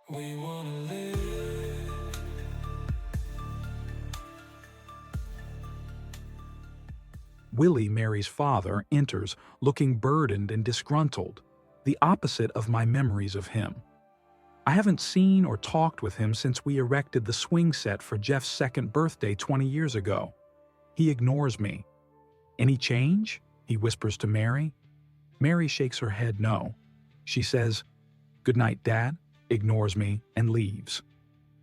We wanna live. Willie, Mary's father, enters looking burdened and disgruntled, the opposite of my memories of him. I haven't seen or talked with him since we erected the swing set for Jeff's second birthday 20 years ago. He ignores me. "Any change?" he whispers to Mary. Mary shakes her head no. She says, "Good night, Dad," ignores me, and leaves.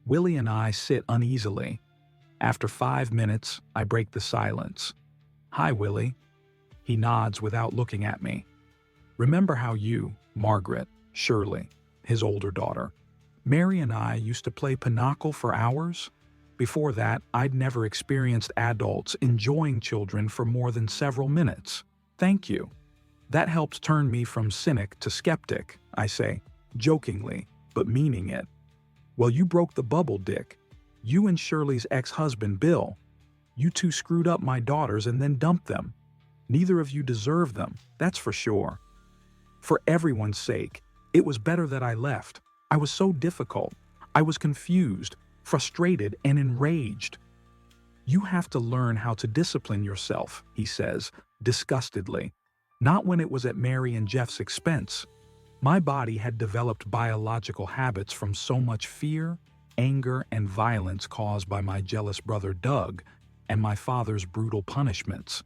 Willie and I sit uneasily. After 5 minutes, I break the silence. "Hi, Willie." He nods without looking at me. "Remember how you, Margaret, Shirley, his older daughter, Mary and I used to play pinochle for hours? Before that, I'd never experienced adults enjoying children for more than several minutes. Thank you. That helped turn me from cynic to skeptic," I say, jokingly, but meaning it. "Well, you broke the bubble, Dick. You and Shirley's ex-husband, Bill. You two screwed up my daughters and then dumped them. Neither of you deserve them, that's for sure. For everyone's sake, it was better that I left. I was so difficult. I was confused, frustrated, and enraged." "You have to learn how to discipline yourself," he says, disgustedly. "Not when it was at Mary and Jeff's expense. My body had developed biological habits from so much fear, anger, and violence caused by my jealous brother Doug and my father's brutal punishments.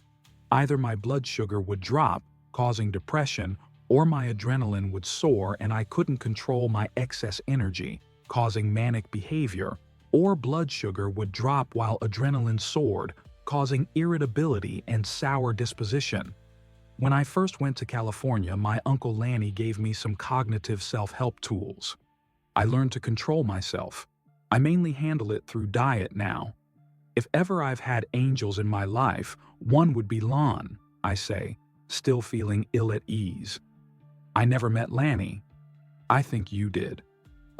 Either my blood sugar would drop, causing depression, or my adrenaline would soar and I couldn't control my excess energy, causing manic behavior, or blood sugar would drop while adrenaline soared, causing irritability and sour disposition. When I first went to California, my Uncle Lanny gave me some cognitive self-help tools. I learned to control myself. I mainly handle it through diet now. If ever I've had angels in my life, one would be Lon, I say, still feeling ill at ease. I never met Lanny. I think you did.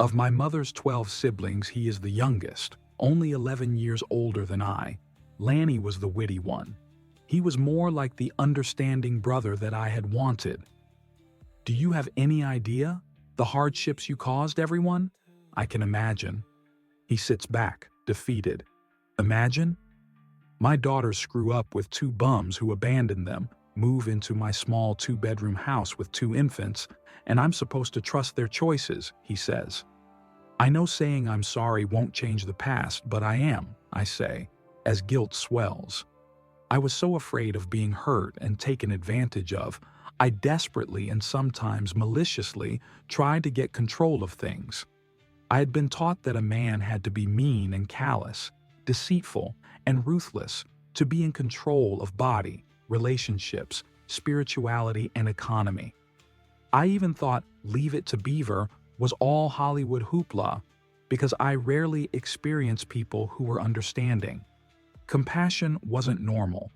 Of my mother's 12 siblings, he is the youngest, only 11 years older than I. Lanny was the witty one. He was more like the understanding brother that I had wanted. "Do you have any idea? The hardships you caused everyone?" "I can imagine." He sits back, defeated. "Imagine? My daughters screw up with 2 bums who abandoned them, move into my small 2-bedroom house with 2 infants, and I'm supposed to trust their choices," he says. "I know saying I'm sorry won't change the past, but I am," I say, as guilt swells. I was so afraid of being hurt and taken advantage of, I desperately and sometimes maliciously tried to get control of things. I had been taught that a man had to be mean and callous, deceitful, and ruthless to be in control of body, relationships, spirituality, and economy. I even thought Leave It to Beaver was all Hollywood hoopla because I rarely experienced people who were understanding. Compassion wasn't normal.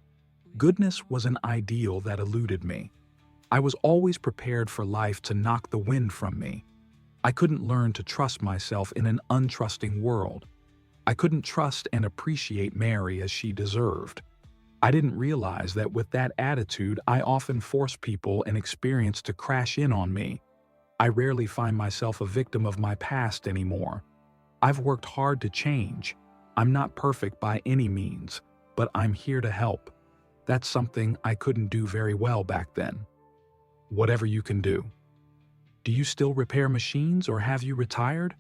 Goodness was an ideal that eluded me. I was always prepared for life to knock the wind from me. I couldn't learn to trust myself in an untrusting world. I couldn't trust and appreciate Mary as she deserved. I didn't realize that with that attitude, I often forced people and experience to crash in on me. I rarely find myself a victim of my past anymore. I've worked hard to change. I'm not perfect by any means, but I'm here to help. That's something I couldn't do very well back then. Whatever you can do. Do you still repair machines or have you retired?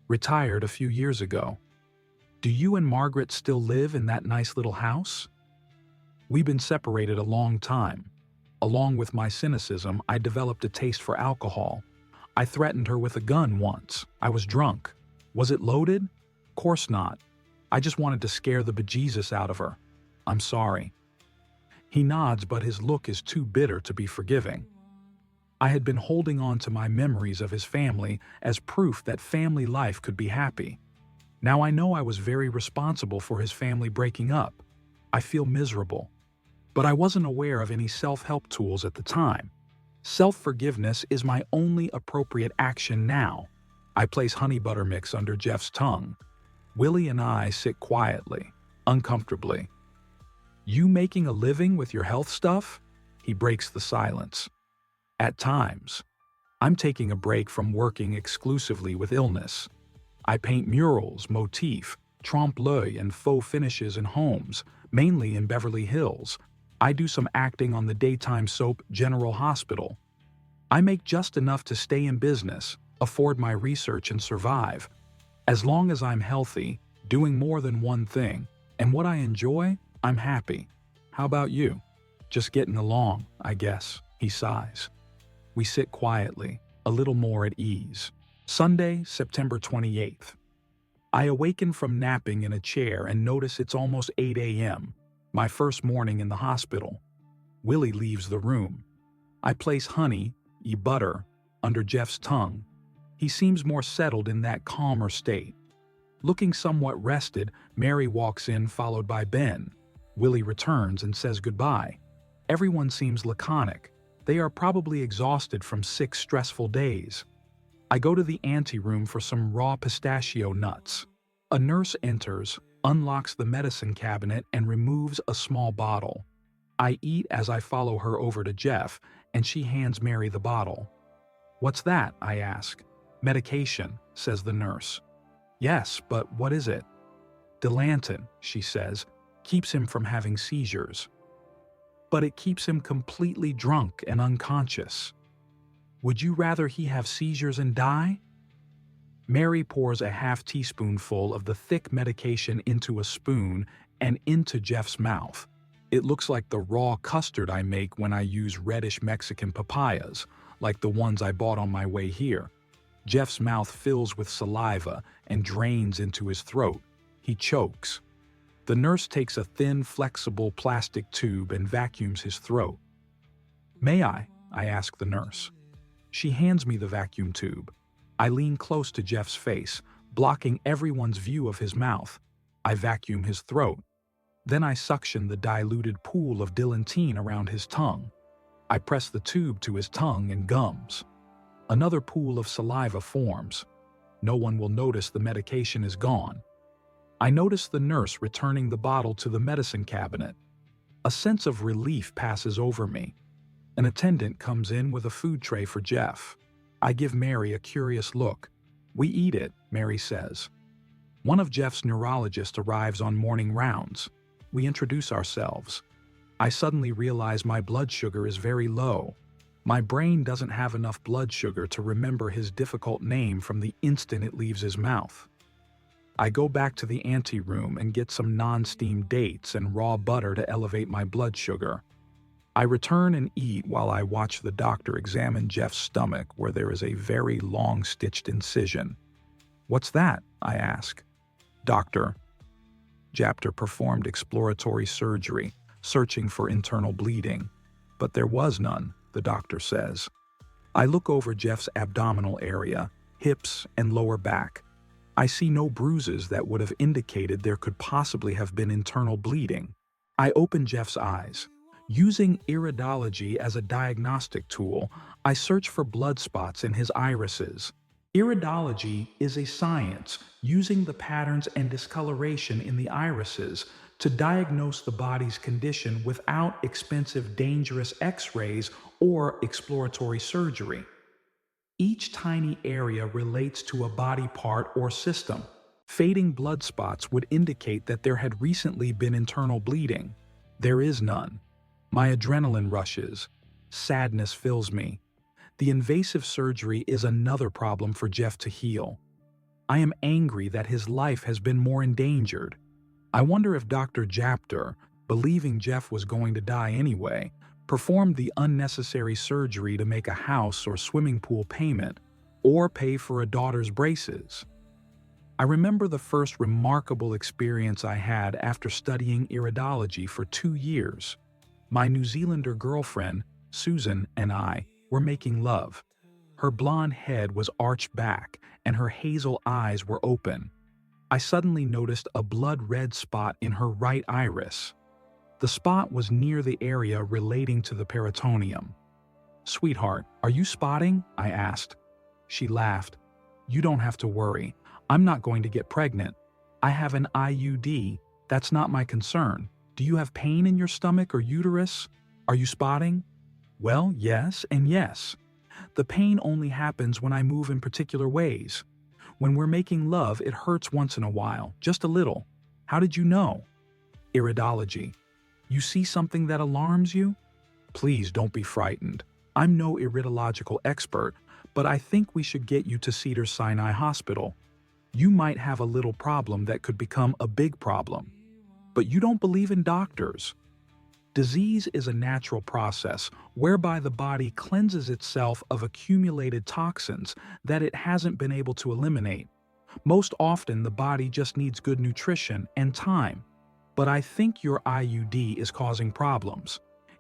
Retired a few years ago. Do you and Margaret still live in that nice little house? We've been separated a long time. Along with my cynicism, I developed a taste for alcohol. I threatened her with a gun once. I was drunk. Was it loaded? Course not. I just wanted to scare the bejesus out of her. I'm sorry. He nods, but his look is too bitter to be forgiving. I had been holding on to my memories of his family as proof that family life could be happy. Now I know I was very responsible for his family breaking up. I feel miserable. But I wasn't aware of any self-help tools at the time. Self-forgiveness is my only appropriate action now. I place honey butter mix under Jeff's tongue. Willie and I sit quietly, uncomfortably. You making a living with your health stuff? He breaks the silence. At times. I'm taking a break from working exclusively with illness. I paint murals, motif, trompe-l'oeil, and faux finishes in homes, mainly in Beverly Hills. I do some acting on the daytime soap General Hospital. I make just enough to stay in business, afford my research, and survive. As long as I'm healthy, doing more than one thing, and what I enjoy, I'm happy. How about you? Just getting along, I guess, he sighs. We sit quietly, a little more at ease. Sunday, September 28th. I awaken from napping in a chair and notice it's almost 8 a.m., my first morning in the hospital. Willie leaves the room. I place honey, butter, under Jeff's tongue. He seems more settled in that calmer state. Looking somewhat rested, Mary walks in followed by Ben. Willie returns and says goodbye. Everyone seems laconic. They are probably exhausted from 6 stressful days. I go to the anteroom for some raw pistachio nuts. A nurse enters, unlocks the medicine cabinet, and removes a small bottle. I eat as I follow her over to Jeff, and she hands Mary the bottle. "What's that?" I ask. "Medication," says the nurse. "Yes, but what is it?" "Dilantin," she says, "keeps him from having seizures." "But it keeps him completely drunk and unconscious. Would you rather he have seizures and die?" Mary pours a half-teaspoonful of the thick medication into a spoon and into Jeff's mouth. It looks like the raw custard I make when I use reddish Mexican papayas, like the ones I bought on my way here. Jeff's mouth fills with saliva and drains into his throat. He chokes. The nurse takes a thin, flexible plastic tube and vacuums his throat. "May I ask the nurse. She hands me the vacuum tube. I lean close to Jeff's face, blocking everyone's view of his mouth. I vacuum his throat. Then I suction the diluted pool of dilantin around his tongue. I press the tube to his tongue and gums. Another pool of saliva forms. No one will notice the medication is gone. I notice the nurse returning the bottle to the medicine cabinet. A sense of relief passes over me. An attendant comes in with a food tray for Jeff. I give Mary a curious look. "We eat it," Mary says. One of Jeff's neurologists arrives on morning rounds. We introduce ourselves. I suddenly realize my blood sugar is very low. My brain doesn't have enough blood sugar to remember his difficult name from the instant it leaves his mouth. I go back to the anteroom and get some non-steamed dates and raw butter to elevate my blood sugar. I return and eat while I watch the doctor examine Jeff's stomach where there is a very long-stitched incision. "What's that?" I ask. "Doctor." Japter performed exploratory surgery, searching for internal bleeding, but there was none, the doctor says. I look over Jeff's abdominal area, hips, and lower back. I see no bruises that would have indicated there could possibly have been internal bleeding. I open Jeff's eyes. Using iridology as a diagnostic tool, I search for blood spots in his irises. Iridology is a science using the patterns and discoloration in the irises to diagnose the body's condition without expensive, dangerous X-rays or exploratory surgery. Each tiny area relates to a body part or system. Fading blood spots would indicate that there had recently been internal bleeding. There is none. My adrenaline rushes. Sadness fills me. The invasive surgery is another problem for Jeff to heal. I am angry that his life has been more endangered. I wonder if Dr. Japter, believing Jeff was going to die anyway, performed the unnecessary surgery to make a house or swimming pool payment, or pay for a daughter's braces. I remember the first remarkable experience I had after studying iridology for 2 years. My New Zealander girlfriend, Susan, and I were making love. Her blonde head was arched back, and her hazel eyes were open. I suddenly noticed a blood-red spot in her right iris. The spot was near the area relating to the peritoneum. "Sweetheart, are you spotting?" I asked. She laughed. "You don't have to worry. I'm not going to get pregnant. I have an IUD. That's not my concern. Do you have pain in your stomach or uterus? Are you spotting?" "Well, yes and yes. The pain only happens when I move in particular ways. When we're making love, it hurts once in a while, just a little. How did you know? Iridology. You see something that alarms you? Please don't be frightened. I'm no iridological expert, but I think we should get you to Cedars-Sinai Hospital. You might have a little problem that could become a big problem. But you don't believe in doctors. Disease is a natural process whereby the body cleanses itself of accumulated toxins that it hasn't been able to eliminate. Most often, the body just needs good nutrition and time. But I think your IUD is causing problems.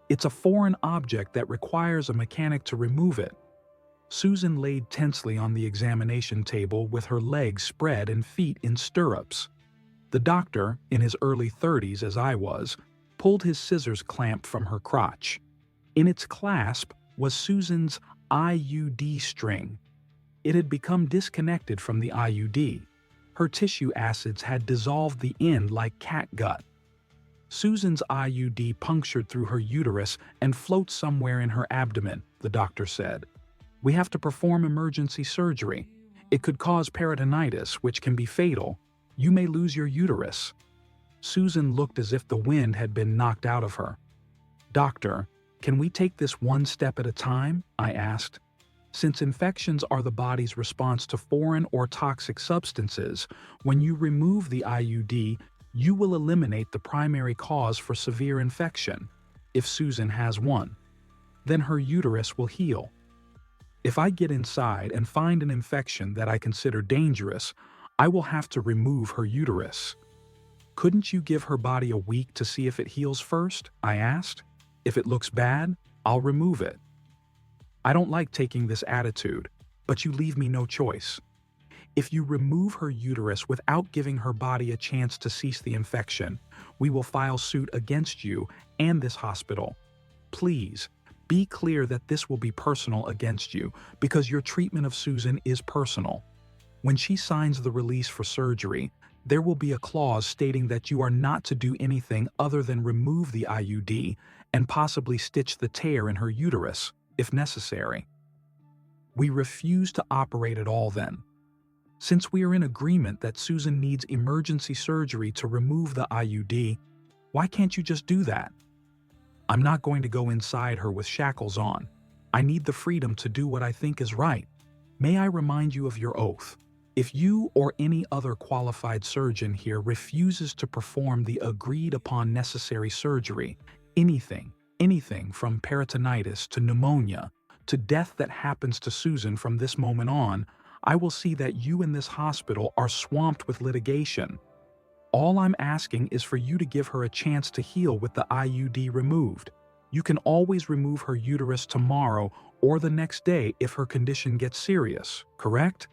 It's a foreign object that requires a mechanic to remove it. Susan laid tensely on the examination table with her legs spread and feet in stirrups. The doctor, in his early 30s as I was, pulled his scissors clamp from her crotch. In its clasp was Susan's IUD string. It had become disconnected from the IUD. Her tissue acids had dissolved the end like catgut. Susan's IUD punctured through her uterus and floats somewhere in her abdomen, the doctor said. We have to perform emergency surgery. It could cause peritonitis, which can be fatal. You may lose your uterus. Susan looked as if the wind had been knocked out of her. Doctor, can we take this one step at a time? I asked. Since infections are the body's response to foreign or toxic substances, when you remove the IUD, you will eliminate the primary cause for severe infection, if Susan has one. Then her uterus will heal. If I get inside and find an infection that I consider dangerous, I will have to remove her uterus. Couldn't you give her body a week to see if it heals first? I asked. If it looks bad, I'll remove it. I don't like taking this attitude, but you leave me no choice. If you remove her uterus without giving her body a chance to cease the infection, we will file suit against you and this hospital. Please, be clear that this will be personal against you because your treatment of Susan is personal. When she signs the release for surgery, there will be a clause stating that you are not to do anything other than remove the IUD and possibly stitch the tear in her uterus, if necessary. We refuse to operate at all then. Since we are in agreement that Susan needs emergency surgery to remove the IUD, why can't you just do that? I'm not going to go inside her with shackles on. I need the freedom to do what I think is right. May I remind you of your oath? If you or any other qualified surgeon here refuses to perform the agreed-upon necessary surgery, anything from peritonitis to pneumonia to death that happens to Susan from this moment on, I will see that you in this hospital are swamped with litigation. All I'm asking is for you to give her a chance to heal with the IUD removed. You can always remove her uterus tomorrow or the next day if her condition gets serious, correct?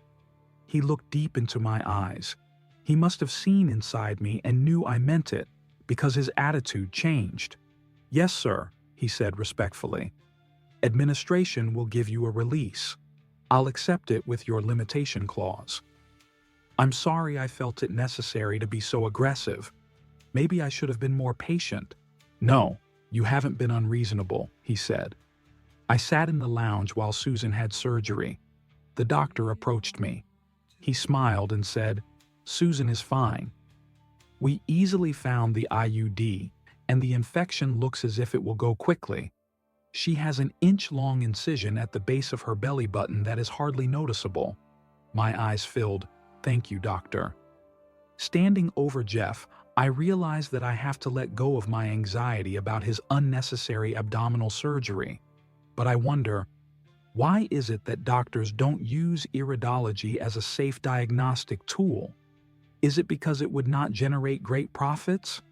He looked deep into my eyes. He must have seen inside me and knew I meant it, because his attitude changed. Yes, sir, he said respectfully. Administration will give you a release. I'll accept it with your limitation clause. I'm sorry I felt it necessary to be so aggressive. Maybe I should have been more patient. No, you haven't been unreasonable, he said. I sat in the lounge while Susan had surgery. The doctor approached me. He smiled and said, Susan is fine. We easily found the IUD, and the infection looks as if it will go quickly. She has an inch-long incision at the base of her belly button that is hardly noticeable. My eyes filled. Thank you, doctor. Standing over Jeff, I realized that I have to let go of my anxiety about his unnecessary abdominal surgery. But I wonder, why is it that doctors don't use iridology as a safe diagnostic tool? Is it because it would not generate great profits?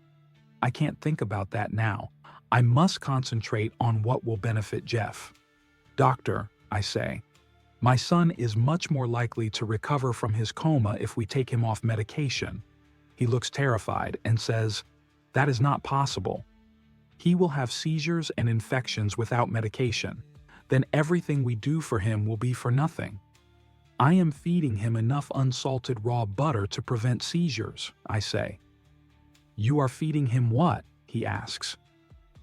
I can't think about that now. I must concentrate on what will benefit Jeff. Doctor, I say, my son is much more likely to recover from his coma if we take him off medication. He looks terrified and says, that is not possible. He will have seizures and infections without medication. Then everything we do for him will be for nothing. I am feeding him enough unsalted raw butter to prevent seizures, I say. You are feeding him what? He asks.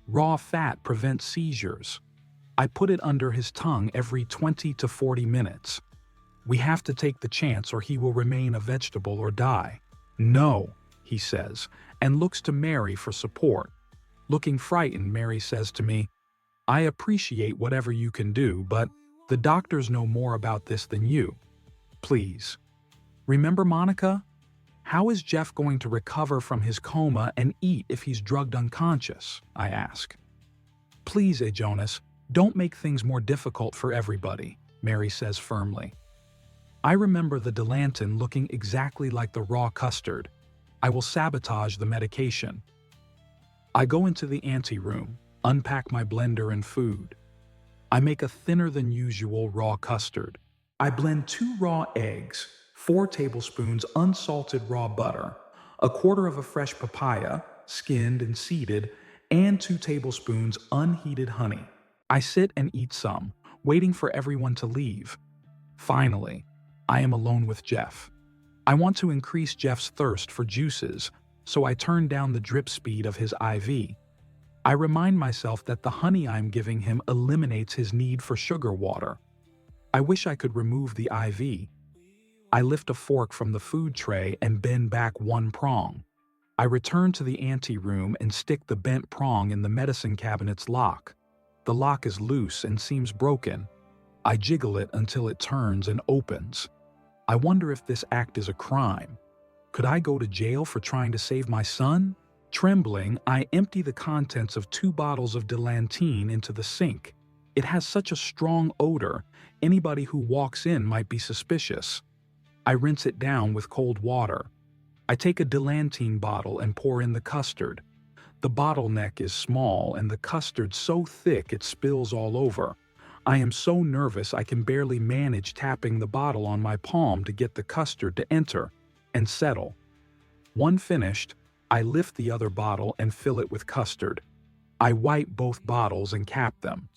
Raw fat prevents seizures. I put it under his tongue every 20 to 40 minutes. We have to take the chance or he will remain a vegetable or die. No, he says, and looks to Mary for support. Looking frightened, Mary says to me, I appreciate whatever you can do, but the doctors know more about this than you. Please. Remember Monica? How is Jeff going to recover from his coma and eat if he's drugged unconscious? I ask. Please, Aajonus, don't make things more difficult for everybody, Mary says firmly. I remember the Delanton looking exactly like the raw custard. I will sabotage the medication. I go into the anteroom, unpack my blender and food. I make a thinner than usual raw custard. I blend 2 raw eggs, 4 tablespoons unsalted raw butter, a quarter of a fresh papaya, skinned and seeded, and 2 tablespoons unheated honey. I sit and eat some, waiting for everyone to leave. Finally, I am alone with Jeff. I want to increase Jeff's thirst for juices, so I turn down the drip speed of his IV. I remind myself that the honey I'm giving him eliminates his need for sugar water. I wish I could remove the IV. I lift a fork from the food tray and bend back 1 prong. I return to the anteroom and stick the bent prong in the medicine cabinet's lock. The lock is loose and seems broken. I jiggle it until it turns and opens. I wonder if this act is a crime. Could I go to jail for trying to save my son? Trembling, I empty the contents of 2 bottles of Delanton into the sink. It has such a strong odor, anybody who walks in might be suspicious. I rinse it down with cold water. I take a Delanton bottle and pour in the custard. The bottleneck is small and the custard so thick it spills all over. I am so nervous I can barely manage tapping the bottle on my palm to get the custard to enter and settle. One finished, I lift the other bottle and fill it with custard. I wipe both bottles and cap them.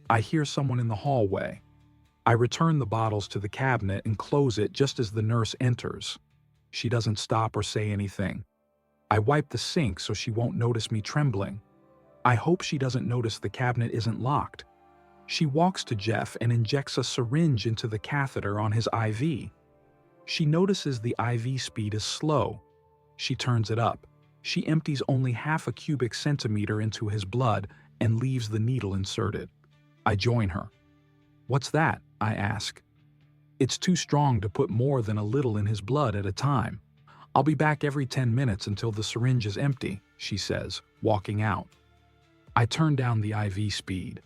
I hear someone in the hallway. I return the bottles to the cabinet and close it just as the nurse enters. She doesn't stop or say anything. I wipe the sink so she won't notice me trembling. I hope she doesn't notice the cabinet isn't locked. She walks to Jeff and injects a syringe into the catheter on his IV. She notices the IV speed is slow. She turns it up. She empties only half a cubic centimeter into his blood and leaves the needle inserted. I join her. What's that? I ask. It's too strong to put more than a little in his blood at a time. I'll be back every 10 minutes until the syringe is empty, she says, walking out. I turn down the IV speed.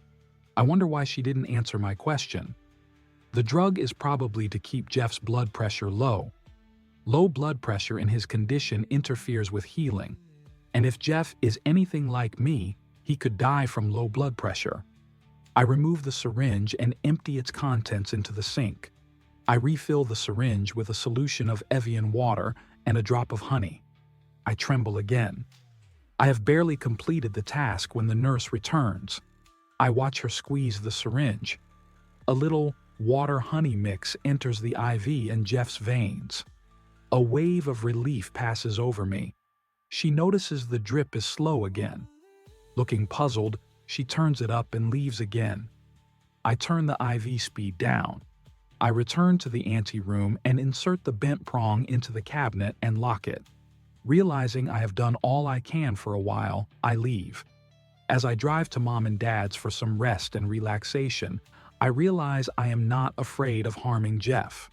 I wonder why she didn't answer my question. The drug is probably to keep Jeff's blood pressure low. Low blood pressure in his condition interferes with healing. And if Jeff is anything like me, he could die from low blood pressure. I remove the syringe and empty its contents into the sink. I refill the syringe with a solution of Evian water and a drop of honey. I tremble again. I have barely completed the task when the nurse returns. I watch her squeeze the syringe. A little water-honey mix enters the IV in Jeff's veins. A wave of relief passes over me. She notices the drip is slow again. Looking puzzled, she turns it up and leaves again. I turn the IV speed down. I return to the anteroom and insert the bent prong into the cabinet and lock it. Realizing I have done all I can for a while, I leave. As I drive to Mom and Dad's for some rest and relaxation, I realize I am not afraid of harming Jeff.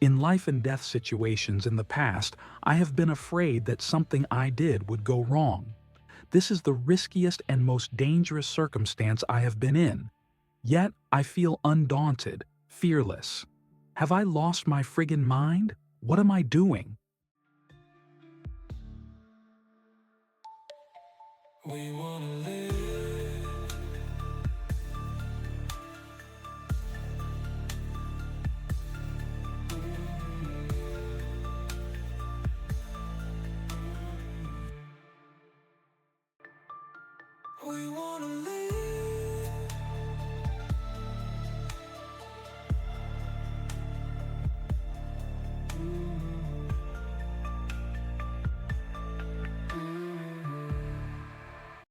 In life and death situations in the past, I have been afraid that something I did would go wrong. This is the riskiest and most dangerous circumstance I have been in. Yet I feel undaunted, fearless. Have I lost my friggin' mind? What am I doing? We wanna live.